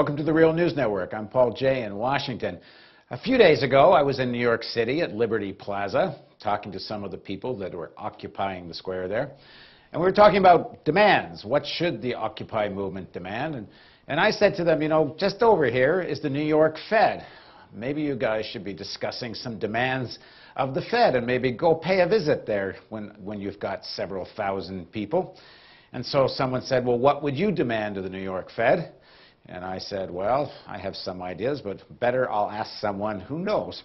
Welcome to the Real News Network. I'm Paul Jay in Washington. A few days ago, I was in New York City at Liberty Plaza, talking to some of the people that were occupying the square there. And we were talking about demands. What should the Occupy movement demand? And I said to them, you know, just over here is the New York Fed. Maybe you guys should be discussing some demands of the Fed and maybe go pay a visit there when you've got several thousand people. And so someone said, well, what would you demand of the New York Fed? And I said, well, I have some ideas, but better I'll ask someone who knows.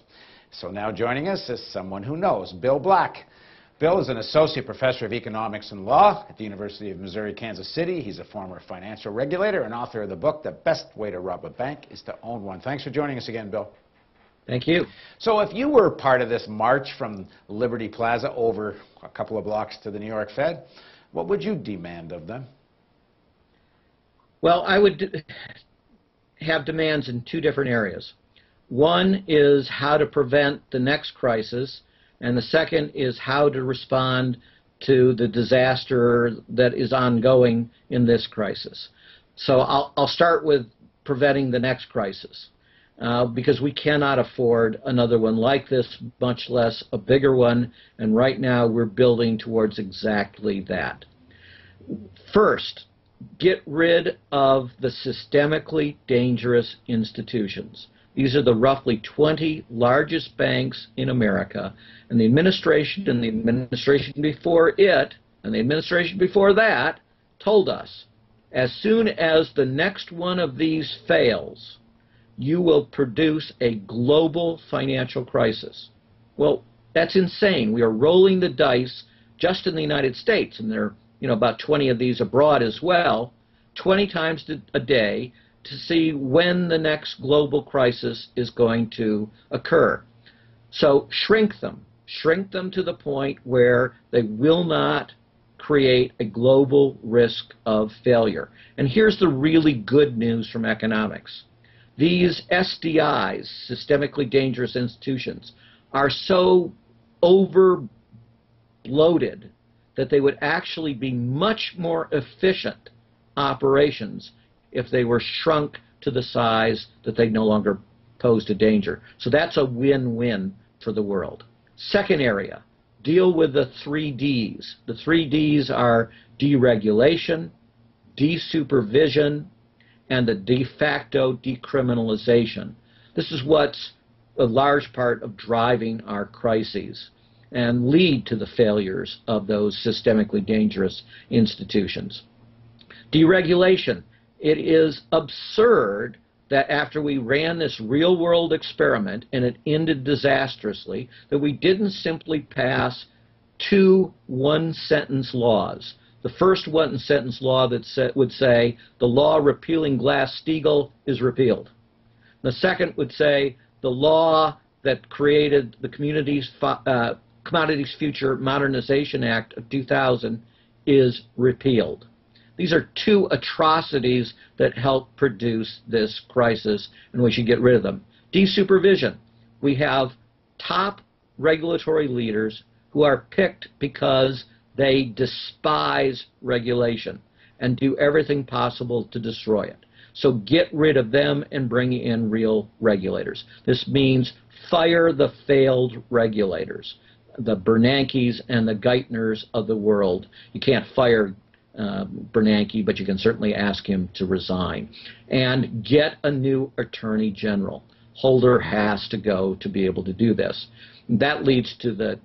So now joining us is someone who knows, Bill Black. Bill is an associate professor of economics and law at the University of Missouri, Kansas City. He's a former financial regulator and author of the book, The Best Way to Rob a Bank is to Own One. Thanks for joining us again, Bill. Thank you. So if you were part of this march from Liberty Plaza over a couple of blocks to the New York Fed, what would you demand of them? Well, I would have demands in two different areas. One is how to prevent the next crisis, and the second is how to respond to the disaster that is ongoing in this crisis. So I'll start with preventing the next crisis, because we cannot afford another one like this, much less a bigger one, and right now we're building towards exactly that. First, get rid of the systemically dangerous institutions. These are the roughly 20 largest banks in America, and the administration before it and the administration before that told us, as soon as the next one of these fails, you will produce a global financial crisis. Well, that's insane. We are rolling the dice just in the United States, and there are about 20 of these abroad as well, 20 times a day to see when the next global crisis is going to occur. So shrink them to the point where they will not create a global risk of failure. And here's the really good news from economics. These SDIs, systemically dangerous institutions, are so over-bloated that they would actually be much more efficient operations if they were shrunk to the size that they no longer posed a danger. So that's a win-win for the world. Second area, deal with the 3 Ds. The 3 Ds are deregulation, desupervision, and the de facto decriminalization. This is what's a large part of driving our crises and lead to the failures of those systemically dangerous institutions. Deregulation. It is absurd that after we ran this real-world experiment and it ended disastrously, that we didn't simply pass 2 one-sentence laws. The first one-sentence law that would say the law repealing Glass-Steagall is repealed. The second would say the law that created the Commodities Future Modernization Act of 2000 is repealed. These are 2 atrocities that help produce this crisis, and we should get rid of them. Desupervision. We have top regulatory leaders who are picked because they despise regulation and do everything possible to destroy it. So get rid of them and bring in real regulators. This means fire the failed regulators, the Bernankes and the Geithners of the world. You can't fire Bernanke, but you can certainly ask him to resign. And get a new attorney general. Holder has to go to be able to do this. That leads to the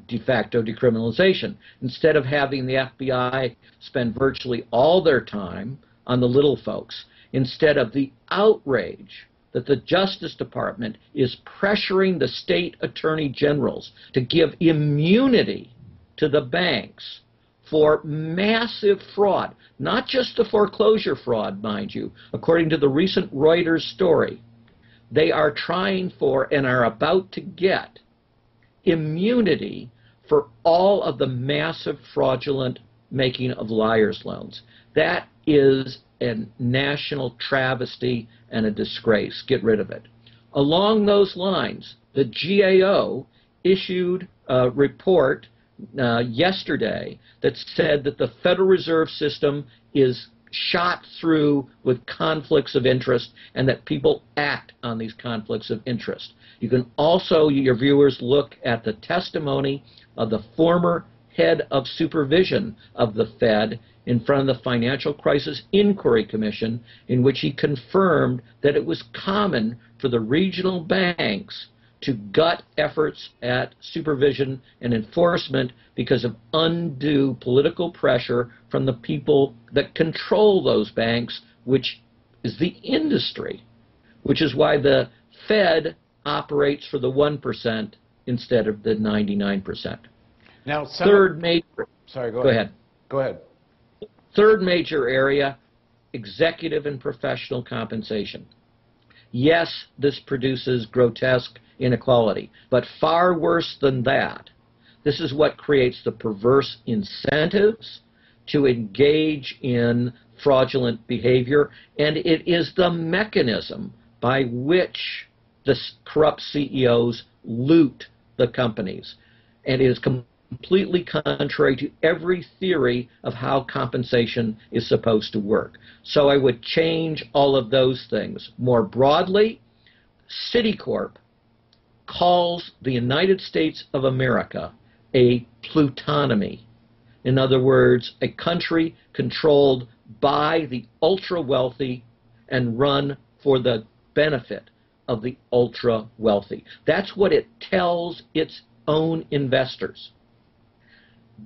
de facto decriminalization. Instead of having the FBI spend virtually all their time on the little folks, instead of the outrage that the Justice Department is pressuring the state attorney generals to give immunity to the banks for massive fraud, not just the foreclosure fraud, mind you. According to the recent Reuters story, they are trying for and are about to get immunity for all of the massive fraudulent making of liars' loans. That is a national travesty and a disgrace. Get rid of it. Along those lines, the GAO issued a report yesterday that said that the Federal Reserve System is shot through with conflicts of interest and that people act on these conflicts of interest. You can also, your viewers, look at the testimony of the former head of supervision of the Fed in front of the Financial Crisis Inquiry Commission, in which he confirmed that it was common for the regional banks to gut efforts at supervision and enforcement because of undue political pressure from the people that control those banks, which is the industry, which is why the Fed operates for the 1% instead of the 99%. Now, third major. Sorry, go ahead. Go ahead. Third major area, executive and professional compensation. Yes, this produces grotesque inequality, but far worse than that, this is what creates the perverse incentives to engage in fraudulent behavior, and it is the mechanism by which the corrupt CEOs loot the companies, and it is completely contrary to every theory of how compensation is supposed to work. So I would change all of those things. More broadly, Citicorp calls the United States of America a plutonomy. In other words, a country controlled by the ultra-wealthy and run for the benefit of the ultra-wealthy. That's what it tells its own investors.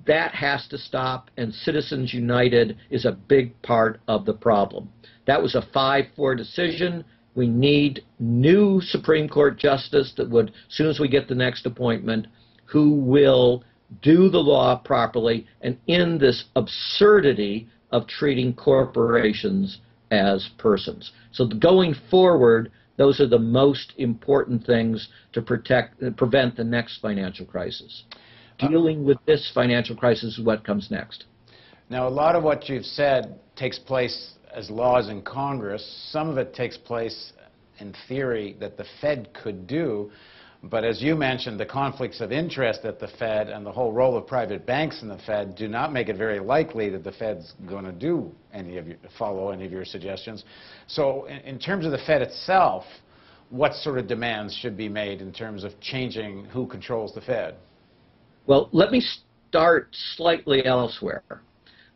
That has to stop, and Citizens United is a big part of the problem. That was a 5-4 decision. We need new Supreme Court justice that would, as soon as we get the next appointment, who will do the law properly and end this absurdity of treating corporations as persons. So going forward, those are the most important things to prevent the next financial crisis. Dealing with this financial crisis is what comes next. Now, a lot of what you've said takes place as laws in Congress. Some of it takes place in theory that the Fed could do. But as you mentioned, the conflicts of interest at the Fed and the whole role of private banks in the Fed do not make it very likely that the Fed's going to follow any of your suggestions. So in terms of the Fed itself, what sort of demands should be made in terms of changing who controls the Fed? Well, let me start slightly elsewhere.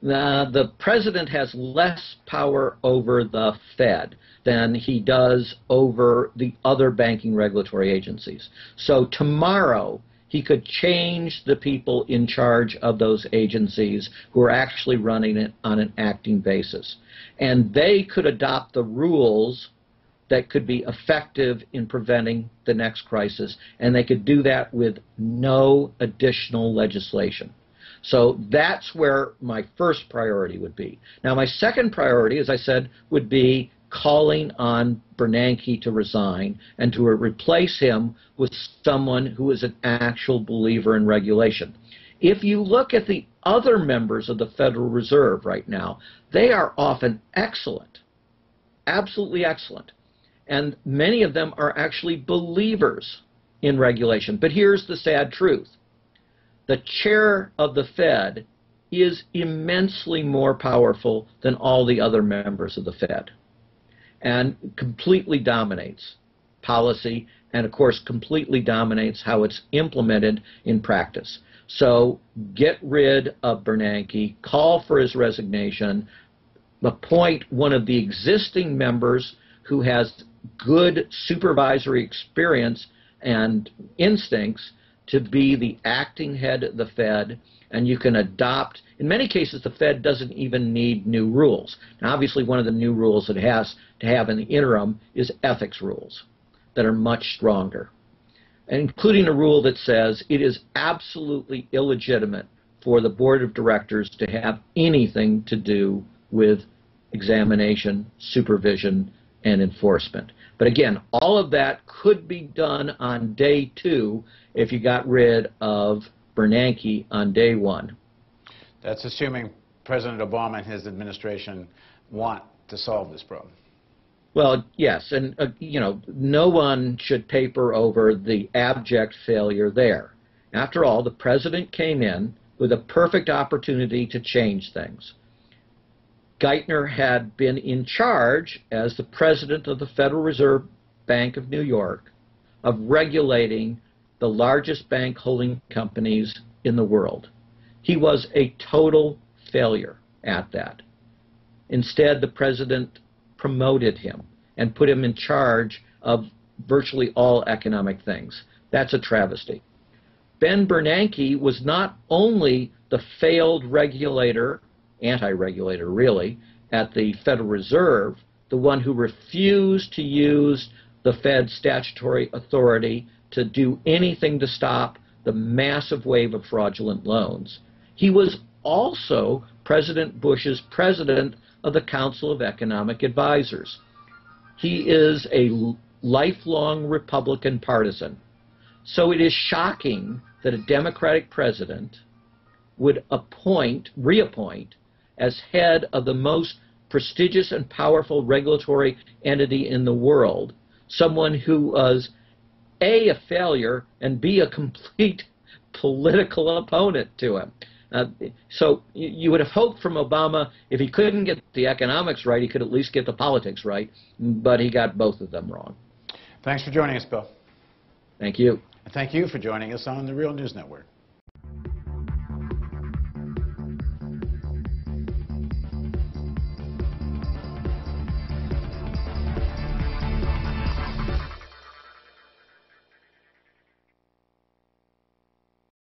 The president has less power over the Fed than he does over the other banking regulatory agencies. So tomorrow, he could change the people in charge of those agencies who are actually running it on an acting basis. And they could adopt the rules that could be effective in preventing the next crisis, and they could do that with no additional legislation. So that's where my first priority would be. Now, my second priority, as I said, would be calling on Bernanke to resign and to replace him with someone who is an actual believer in regulation. If you look at the other members of the Federal Reserve right now, they are often excellent, absolutely excellent. And many of them are actually believers in regulation. But here's the sad truth. The chair of the Fed is immensely more powerful than all the other members of the Fed and completely dominates policy and, of course, completely dominates how it's implemented in practice. So get rid of Bernanke, call for his resignation, appoint one of the existing members who has good supervisory experience and instincts to be the acting head of the Fed, and you can adopt, in many cases the Fed doesn't even need new rules. Now obviously one of the new rules it has to have in the interim is ethics rules that are much stronger, including a rule that says it is absolutely illegitimate for the board of directors to have anything to do with examination, supervision, and enforcement. But again, all of that could be done on day 2 if you got rid of Bernanke on day 1. That's assuming President Obama and his administration want to solve this problem. Well, yes, and you know, no one should paper over the abject failure there. After all, the president came in with a perfect opportunity to change things. Geithner had been in charge as the president of the Federal Reserve Bank of New York of regulating the largest bank holding companies in the world. He was a total failure at that. Instead, the president promoted him and put him in charge of virtually all economic things. That's a travesty. Ben Bernanke was not only the failed regulator, anti-regulator really, at the Federal Reserve, the one who refused to use the Fed's statutory authority to do anything to stop the massive wave of fraudulent loans. He was also President Bush's president of the Council of Economic Advisors. He is a lifelong Republican partisan. So it is shocking that a Democratic president would reappoint as head of the most prestigious and powerful regulatory entity in the world, someone who was A, a failure, and B, a complete political opponent to him. So you would have hoped from Obama, if he couldn't get the economics right, he could at least get the politics right, but he got both of them wrong. Thanks for joining us, Bill. Thank you. And thank you for joining us on the Real News Network.